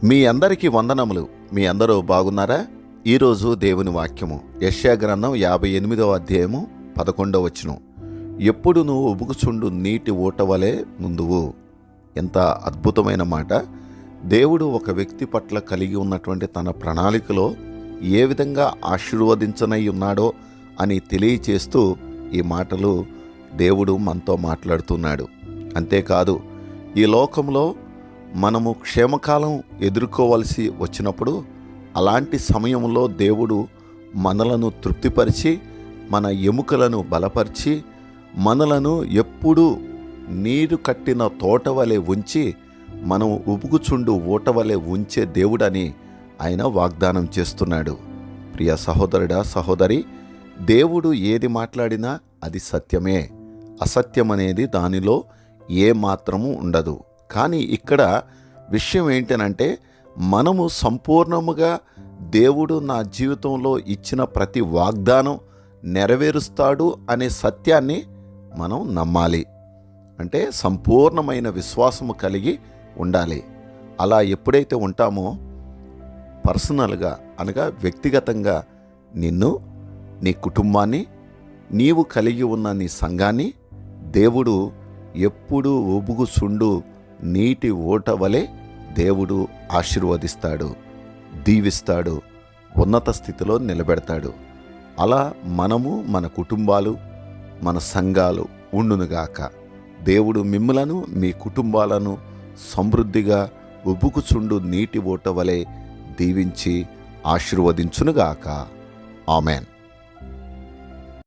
మీ అందరికీ వందనములు. మీ అందరూ బాగున్నారా? ఈరోజు దేవుని వాక్యము యెషయా గ్రంథం 58వ అధ్యాయము 11వ వచనం. ఎప్పుడు నువ్వు ఉబుకుచుండు నీటి ఊట వలె నుందువు. ఎంత అద్భుతమైన మాట! దేవుడు ఒక వ్యక్తి పట్ల కలిగి ఉన్నటువంటి తన ప్రణాళికలో ఏ విధంగా ఆశీర్వదించనై ఉన్నాడో అని తెలియచేస్తూ ఈ మాటలు దేవుడు మనతో మాట్లాడుతున్నాడు. అంతేకాదు, ఈ లోకంలో మనము క్షేమకాలం ఎదుర్కోవలసి వచ్చినప్పుడు అలాంటి సమయంలో దేవుడు మనలను తృప్తిపరిచి, మన ఎముకలను బలపరిచి, మనలను ఎప్పుడూ నీరు కట్టిన తోట వలె ఉంచి, మనం ఉబుకుచుండు ఊట వలె ఉంచే దేవుడని ఆయన వాగ్దానం చేస్తున్నాడు. ప్రియ సహోదరుడా, సహోదరి, దేవుడు ఏది మాట్లాడినా అది సత్యమే. అసత్యమనేది దానిలో ఏ మాత్రము ఉండదు. కానీ ఇక్కడ విషయం ఏంటనంటే, మనము సంపూర్ణముగా దేవుడు నా జీవితంలో ఇచ్చిన ప్రతి వాగ్దానం నెరవేరుస్తాడు అనే సత్యాన్ని మనం నమ్మాలి. అంటే సంపూర్ణమైన విశ్వాసము కలిగి ఉండాలి. అలా ఎప్పుడైతే ఉంటామో పర్సనల్గా అనగా వ్యక్తిగతంగా నిన్ను, నీ కుటుంబాన్ని, నీవు కలిగి ఉన్న నీ సంఘాన్ని దేవుడు ఎప్పుడూ ఉబుకుచుండు నీటి ఊట వలె దేవుడు ఆశీర్వదిస్తాడు, దీవిస్తాడు, ఉన్నత స్థితిలో నిలబెడతాడు. అలా మనము, మన కుటుంబాలు, మన సంఘాలు ఉండునుగాక. దేవుడు మిమ్ములను, మీ కుటుంబాలను సమృద్ధిగా ఉబుకుచుండు నీటి ఊట వలె దీవించి ఆశీర్వదించునుగాక. ఆమెన్.